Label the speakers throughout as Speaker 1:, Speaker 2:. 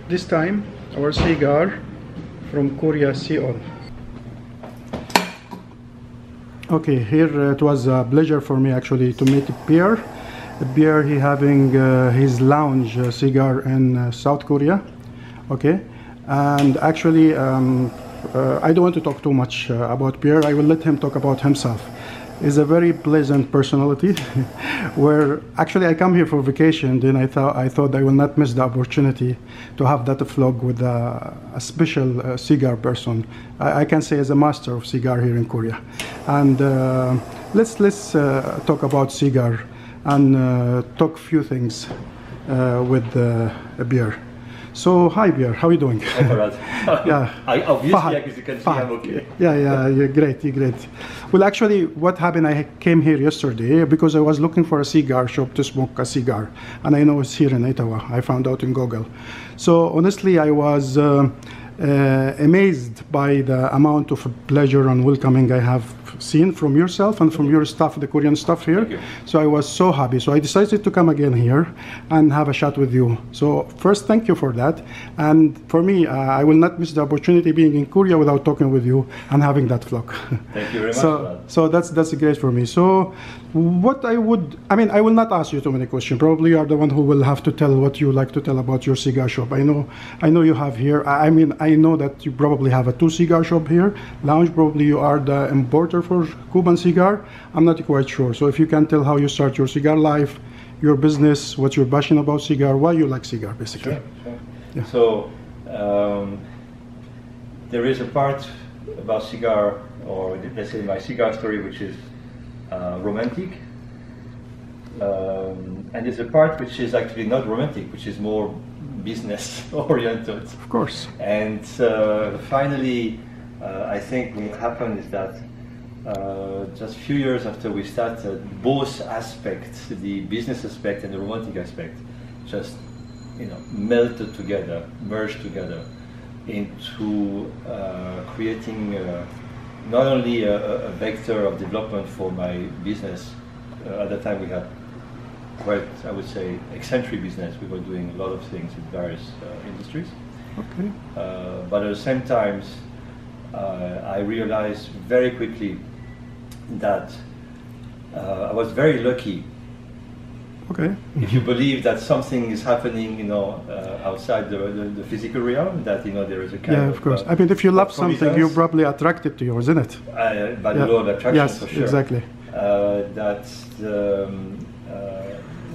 Speaker 1: This time our cigar from Korea, Seoul. Okay, here it was a pleasure for me actually to meet Pierre. Pierre, he having his lounge cigar in South Korea. Okay, and actually I don't want to talk too much about Pierre. I will let him talk about himself. He's a very pleasant personality where actually I come here for vacation, then I thought I will not miss the opportunity to have that vlog with a special cigar person. I can say as a master of cigar here in Korea. And let's talk about cigar and talk few things with Pierre. So, hi Pierre, how are you doing?
Speaker 2: Hi Farad.
Speaker 1: Yeah.
Speaker 2: Obviously, as you can see, I'm okay.
Speaker 1: Yeah, you're great, you're great. Well, actually, what happened, I came here yesterday because I was looking for a cigar shop to smoke a cigar. And I know it's here in Ottawa. I found out in Google. So, honestly, I was amazed by the amount of pleasure and welcoming I have seen from yourself and from your staff, the Korean staff here. So I was so happy. So I decided to come again here and have a chat with you. So first, thank you for that. And for me, I will not miss the opportunity being in Korea without talking with you and having that vlog.
Speaker 2: Thank you very much.
Speaker 1: So that's great for me. So what I will not ask you too many questions. Probably you are the one who will have to tell what you like to tell about your cigar shop. I know you have here. I know that you probably have a 2 cigar shop here. Lounge, probably you are the importer for Cuban cigar. I'm not quite sure. So if you can tell how you start your cigar life, your business, what you're passionate about cigar, why you like cigar, basically.
Speaker 2: Sure.
Speaker 1: Yeah.
Speaker 2: So there is a part about cigar, or let's say my cigar story, which is romantic. And there's a part which is actually not romantic, which is more business oriented.
Speaker 1: Of course.
Speaker 2: And finally, I think what happened is that just a few years after we started, both aspects, the business aspect and the romantic aspect, just melted together, merged together into creating not only a vector of development for my business. At the time we had quite, I would say, eccentric business. We were doing a lot of things in various industries.
Speaker 1: Okay.
Speaker 2: But at the same time, I realized very quickly that I was very lucky.
Speaker 1: Okay.
Speaker 2: If you believe that something is happening, outside the physical realm, that there is a kind
Speaker 1: of course. If you love something, you're probably attracted to yours, isn't it?
Speaker 2: By the law of attraction,
Speaker 1: yes,
Speaker 2: for sure.
Speaker 1: Exactly.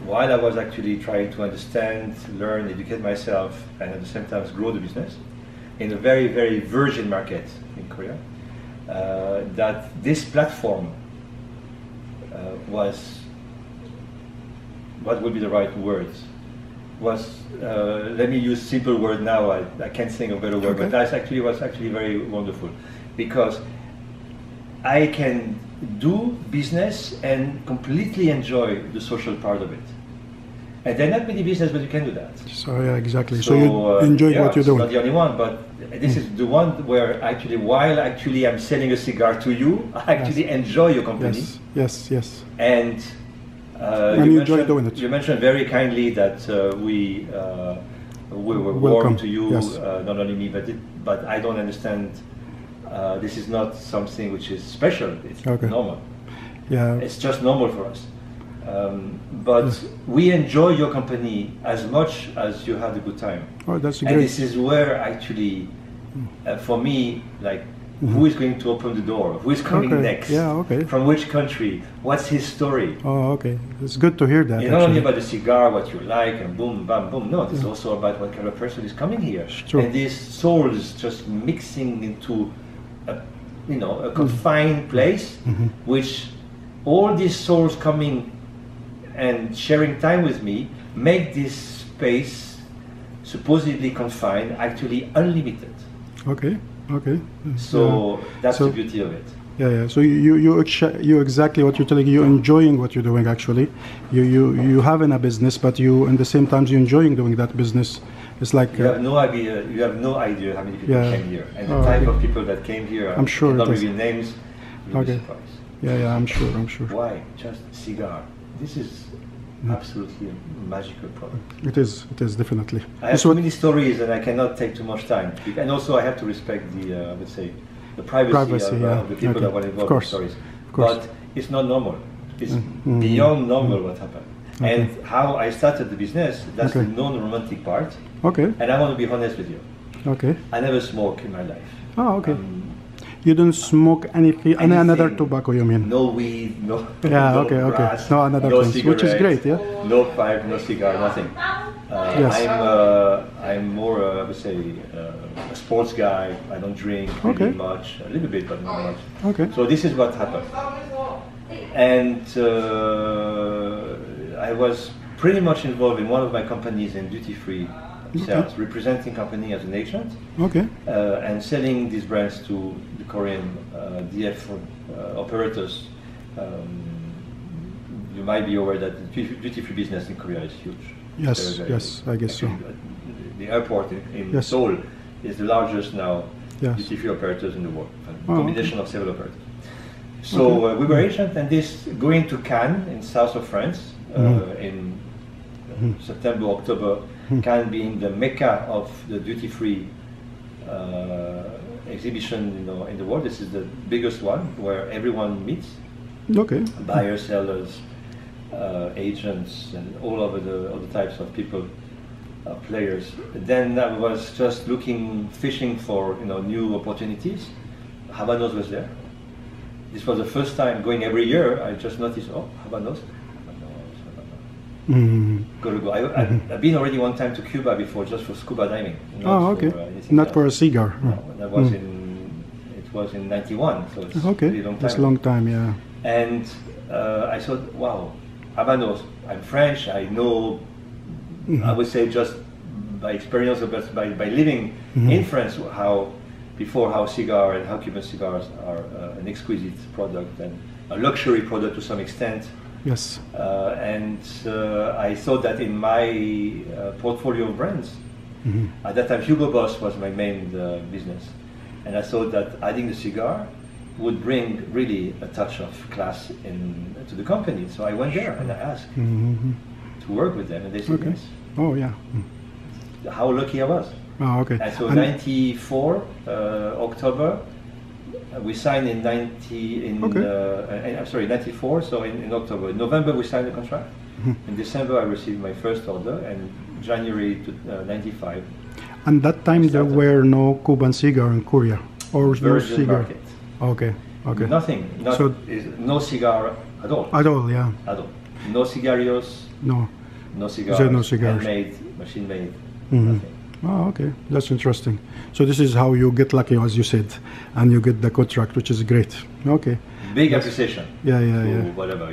Speaker 2: While I was actually trying to understand, learn, educate myself, and at the same time grow the business in a very, very virgin market in Korea, that this platform was, what would be the right words? Let me use simple word now. I can't think of a better word,
Speaker 1: Okay.
Speaker 2: but that was actually very wonderful, because I can do business and completely enjoy the social part of it. And there are not many business, but you can do that.
Speaker 1: So yeah, exactly. So you enjoy what you're doing.
Speaker 2: Not the only one, but this is the one where actually, while actually I'm selling a cigar to you, I actually enjoy your company.
Speaker 1: Yes.
Speaker 2: And
Speaker 1: you enjoy doing it.
Speaker 2: You mentioned very kindly that we were warm to you,
Speaker 1: yes.
Speaker 2: Not only me, but I don't understand. This is not something which is special. It's normal.
Speaker 1: Yeah.
Speaker 2: It's just normal for us. But we enjoy your company as much as you had a good time.
Speaker 1: Oh, that's great.
Speaker 2: And this is where actually, for me, like, who is going to open the door? Who is coming next?
Speaker 1: Yeah, okay.
Speaker 2: From which country? What's his story?
Speaker 1: Oh, okay. It's good to hear that.
Speaker 2: It's not only about the cigar, what you like, and boom, bam, boom. No, it's also about what kind of person is coming here.
Speaker 1: True.
Speaker 2: And these souls just mixing into a confined place, which all these souls coming and sharing time with me make this space, supposedly confined, actually unlimited.
Speaker 1: Okay.
Speaker 2: So that's the beauty of it.
Speaker 1: Yeah. So you exactly what you're telling. You're enjoying what you're doing. Actually, you having a business, but you in the same time you're enjoying doing that business. It's like
Speaker 2: you have no idea. You have no idea how many people came here, and the type of people that came here.
Speaker 1: I'm sure.
Speaker 2: Not reveal names. You'll be surprised.
Speaker 1: Yeah. I'm sure.
Speaker 2: Why? Just cigar. This is absolutely a magical product.
Speaker 1: It is definitely.
Speaker 2: I have so many stories and I cannot take too much time. And also I have to respect the, I would say, the privacy of the people that were involved in the stories. But it's not normal. It's beyond normal what happened. And how I started the business, that's the non-romantic part.
Speaker 1: Okay.
Speaker 2: And I want to be honest with you.
Speaker 1: Okay.
Speaker 2: I never smoke in my life.
Speaker 1: Oh, okay. You don't smoke anything, another tobacco, you mean?
Speaker 2: No weed, no.
Speaker 1: Yeah,
Speaker 2: no
Speaker 1: okay,
Speaker 2: grass,
Speaker 1: no another
Speaker 2: no
Speaker 1: things, which is great, yeah.
Speaker 2: No pipe, no cigar, nothing.
Speaker 1: Yes.
Speaker 2: I'm more, I would say, a sports guy. I don't drink really much, a little bit, but not much.
Speaker 1: Okay.
Speaker 2: So this is what happened. And I was pretty much involved in one of my companies in duty-free sales, representing company as an agent, and selling these brands to the Korean DF operators. You might be aware that the duty-free business in Korea is huge.
Speaker 1: Yes,
Speaker 2: very,
Speaker 1: yes, I guess so.
Speaker 2: The airport in Seoul is the largest now duty-free operators in the world, a combination of several operators. So we were agent, and this going to Cannes in south of France in September, October. Cannes being the mecca of the duty-free exhibition, in the world. This is the biggest one where everyone meets.
Speaker 1: Okay.
Speaker 2: Buyers, sellers, agents, and all the types of people, players. Then I was just fishing for new opportunities. Habanos was there. This was the first time going every year. I just noticed, Habanos. Gotta go. I've been already one time to Cuba before, just for scuba diving.
Speaker 1: Okay. Not for a cigar.
Speaker 2: No, that was it was in '91, so it's a really long time.
Speaker 1: It's a long time, yeah.
Speaker 2: And I thought, wow, Habanos. I'm French. I know. I would say just by experience, but by living in France, how cigar and how Cuban cigars are an exquisite product and a luxury product to some extent.
Speaker 1: Yes.
Speaker 2: And I thought that in my portfolio of brands, at that time Hugo Boss was my main business, and I thought that adding the cigar would bring really a touch of class to the company. So I went there and I asked to work with them, and they said yes.
Speaker 1: Oh yeah.
Speaker 2: How lucky I was.
Speaker 1: Oh, okay.
Speaker 2: And so 94 October. We signed in 94, so in October. In November we signed the contract. In December I received my first order, and January 95.
Speaker 1: And that time there were no Cuban cigar in Korea? Or no cigar?
Speaker 2: Market.
Speaker 1: Okay, okay.
Speaker 2: Nothing, no cigar at all.
Speaker 1: At all, yeah.
Speaker 2: At all. No cigarios.
Speaker 1: No.
Speaker 2: No cigars.
Speaker 1: No cigars.
Speaker 2: Handmade, machine made, nothing.
Speaker 1: Oh, okay, that's interesting. So this is how you get lucky, as you said, and you get the contract, which is great. Okay.
Speaker 2: Big appreciation.
Speaker 1: Yeah.
Speaker 2: Whatever,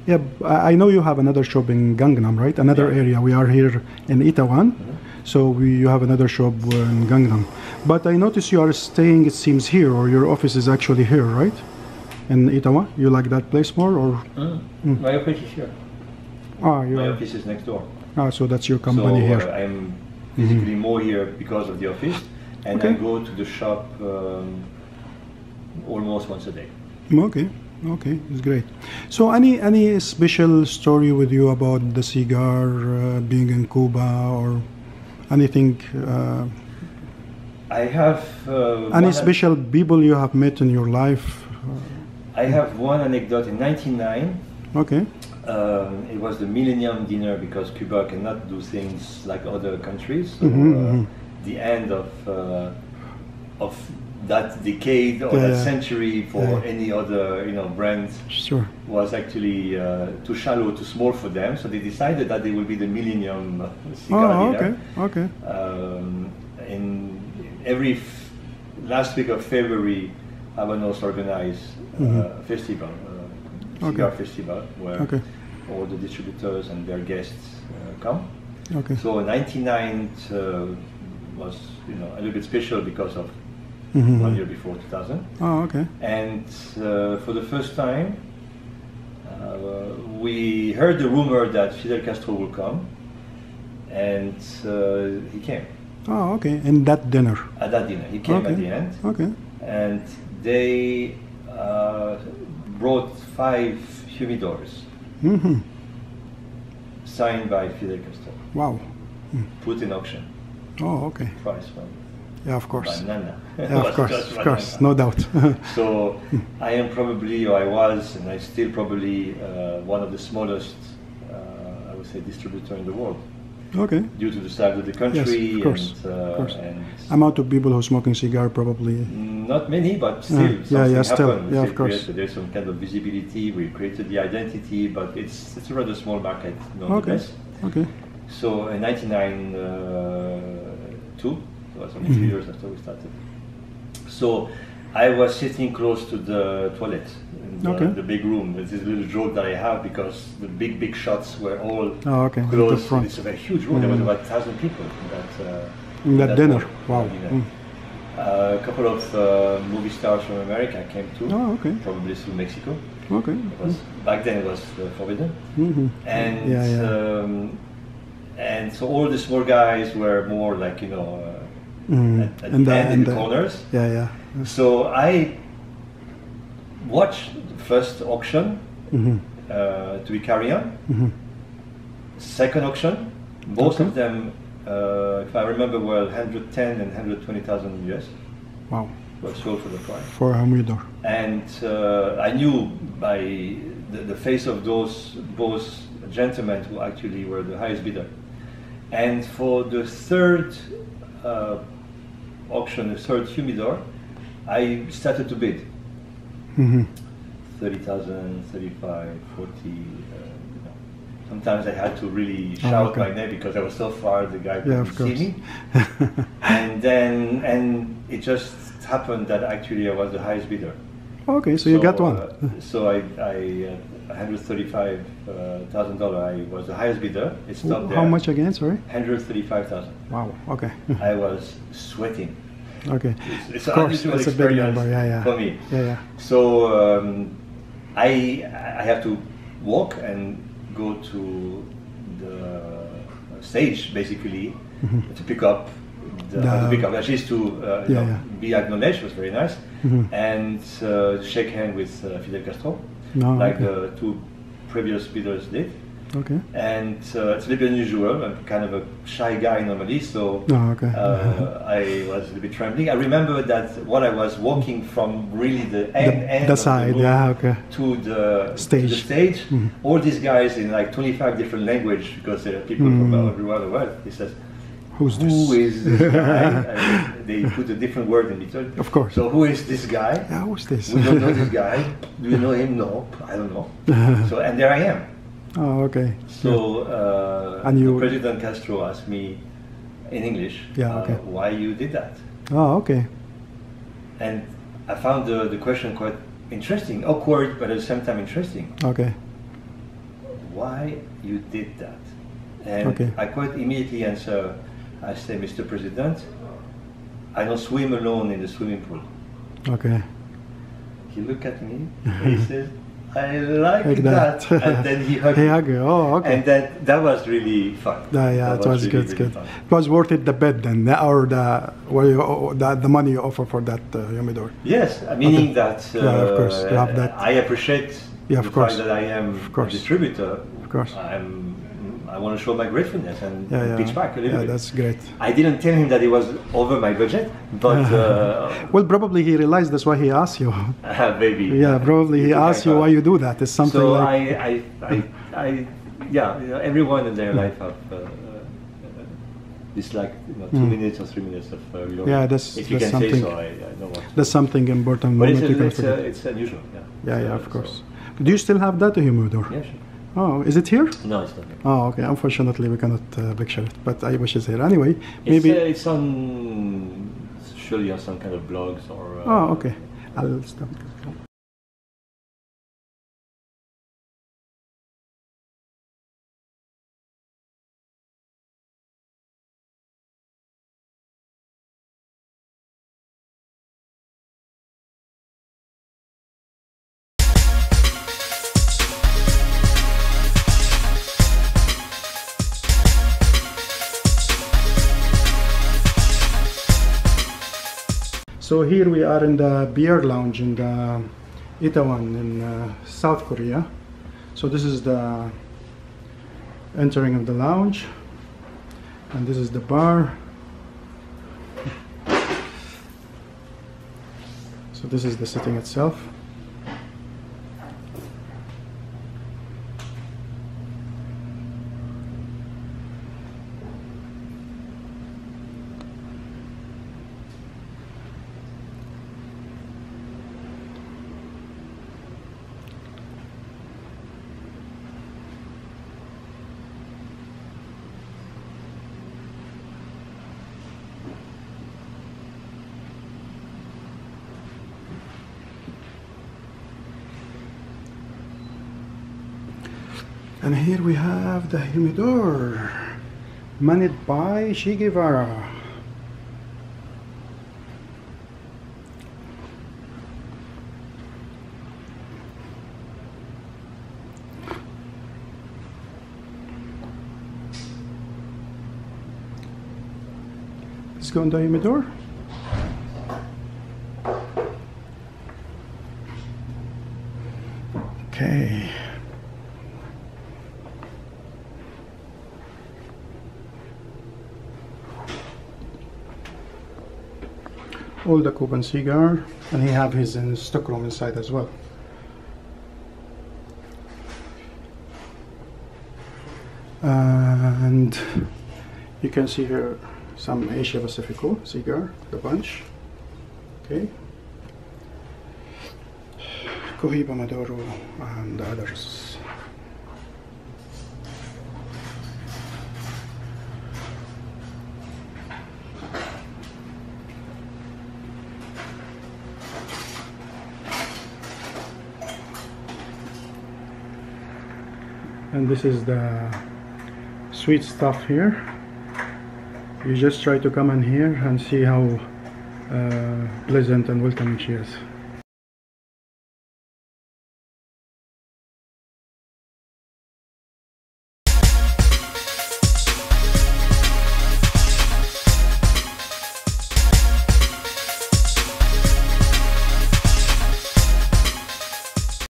Speaker 1: Yeah, I know you have another shop in Gangnam, right? Another area. We are here in Itaewon, so you have another shop in Gangnam. But I notice you are staying, it seems, here, or your office is actually here, right? In Itaewon. You like that place more, or?
Speaker 2: My office is here. My office is next door.
Speaker 1: So that's your company here.
Speaker 2: I'm physically more here because of the office, and I go to the shop almost once a day.
Speaker 1: Okay, it's great. So any special story with you about the cigar, being in Cuba, or anything?
Speaker 2: I have
Speaker 1: any special people you have met in your life?
Speaker 2: I have one anecdote in '99.
Speaker 1: Okay.
Speaker 2: It was the Millennium Dinner, because Cuba cannot do things like other countries. So the end of that decade or that century for any other brand was actually too shallow, too small for them. So they decided that they will be the Millennium Cigar Dinner.
Speaker 1: Okay.
Speaker 2: In every last week of February, Habanos organized a festival. Cigar festival where all the distributors and their guests come. So 99 was a little bit special because of 1 year before 2000. And for the first time we heard the rumor that Fidel Castro will come, and he came.
Speaker 1: In that dinner?
Speaker 2: At that dinner. He came at the end. And they brought 5 humidors. signed by Fidel Castro.
Speaker 1: Wow.
Speaker 2: Put in auction.
Speaker 1: Oh, okay.
Speaker 2: Price one.
Speaker 1: Yeah, of course.
Speaker 2: Banana.
Speaker 1: Yeah, of course, no doubt.
Speaker 2: So I am probably, or I was, and I still probably one of the smallest, I would say, distributor in the world.
Speaker 1: Okay.
Speaker 2: Due to the size of the country.
Speaker 1: Yes, of course.
Speaker 2: And,
Speaker 1: Of course.
Speaker 2: and
Speaker 1: amount of people who are smoking cigar probably.
Speaker 2: not many, but still something
Speaker 1: still,
Speaker 2: happened.
Speaker 1: yeah, of course.
Speaker 2: There's some kind of visibility. We created the identity, but it's a rather small market nonetheless.
Speaker 1: Okay.
Speaker 2: So in 1992, it was only 3 years after we started. So I was sitting close to the toilet in the big room. This is a little joke that I have because the big shots were all close. It's a very huge room. There was about 1,000 people
Speaker 1: in that dinner. Wow.
Speaker 2: A couple of movie stars from America came too.
Speaker 1: Oh, okay.
Speaker 2: Probably through Mexico.
Speaker 1: Okay.
Speaker 2: Back then it was forbidden. And and so all the small guys were more like, you know, at the end in the corners.
Speaker 1: Yeah.
Speaker 2: So I watched the first auction to be carried on. Second auction, both of them, if I remember well, 110 and 120,000 US.
Speaker 1: Wow.
Speaker 2: Were sold for the price.
Speaker 1: For humidor.
Speaker 2: And I knew by the face of those both gentlemen who actually were the highest bidder. And for the third auction, the third humidor, I started to bid. 30,000, 35, 40. Sometimes I had to really shout my name because I was so far, the guy couldn't see me. And then it just happened that actually I was the highest bidder.
Speaker 1: Okay, so you got one.
Speaker 2: So I $135,000. I was the highest bidder. It stopped there.
Speaker 1: How much again? Sorry.
Speaker 2: 135,000.
Speaker 1: Wow. Okay.
Speaker 2: I was sweating.
Speaker 1: Okay.
Speaker 2: It's
Speaker 1: of course, it's a big number. Yeah.
Speaker 2: For me.
Speaker 1: Yeah.
Speaker 2: So I have to walk and go to the stage basically to pick up. At least to be acknowledged was very nice, and shake hand with Fidel Castro, the two previous bidders did.
Speaker 1: Okay.
Speaker 2: And it's a little bit unusual. I'm kind of a shy guy normally, so I was a little bit trembling. I remember that while I was walking from really the end
Speaker 1: the side,
Speaker 2: to the stage, all these guys in like 25 different languages, because there are people from everywhere in the world. He says, Who is this guy? And they put a different word in between.
Speaker 1: Of course.
Speaker 2: So who is this guy?
Speaker 1: Yeah, who's this?
Speaker 2: We don't know this guy. Do you know him? No, I don't know. So and there I am.
Speaker 1: Oh, okay.
Speaker 2: So President Castro asked me in English, why you did that?
Speaker 1: Oh, okay.
Speaker 2: And I found the question quite interesting, awkward, but at the same time interesting.
Speaker 1: Okay.
Speaker 2: Why you did that? And I quite immediately answer. I say, Mr. President, I don't swim alone in the swimming pool.
Speaker 1: Okay.
Speaker 2: He looked at me and he says, I like that. And then he hugged me.
Speaker 1: Oh, okay.
Speaker 2: And that was really fun.
Speaker 1: Yeah, it was really good. Fun. It was worth it, the bid then, or the money you offer for that humidor.
Speaker 2: Yes, meaning that
Speaker 1: of course, you have that.
Speaker 2: I appreciate the fact that I am a distributor.
Speaker 1: Of course.
Speaker 2: I want to show my gratefulness and pitch back a little bit.
Speaker 1: That's great.
Speaker 2: I didn't tell him that it was over my budget, but...
Speaker 1: well, probably he realized that's why he asked you.
Speaker 2: Maybe.
Speaker 1: Yeah, probably he asked you why you do that. It's something
Speaker 2: so
Speaker 1: like...
Speaker 2: everyone in their life have this like 2 minutes or 3 minutes of
Speaker 1: that's
Speaker 2: if you can
Speaker 1: something,
Speaker 2: say so, I know what.
Speaker 1: That's something important.
Speaker 2: But it's unusual,
Speaker 1: Yeah, of course. Do you still have that humidor?
Speaker 2: Yeah, sure.
Speaker 1: Oh, is it here?
Speaker 2: No, it's not here.
Speaker 1: Oh, okay. Unfortunately, we cannot picture it, but I wish it's here. Anyway, maybe...
Speaker 2: It's on... surely on some kind of blogs or...
Speaker 1: oh, okay. I'll stop. So here we are in the beer lounge in the Itaewon in South Korea. So this is the entering of the lounge, and this is the bar. So this is the setting itself. And here we have the humidor, managed by Che Guevara. Let's go in the humidor. Okay. All the Cuban cigar, and he have his stockroom inside as well. And you can see here some Asia Pacifico cigar, the bunch. Okay, Cohiba Maduro and the others. And this is the sweet stuff here. You just try to come in here and see how pleasant and welcoming she is.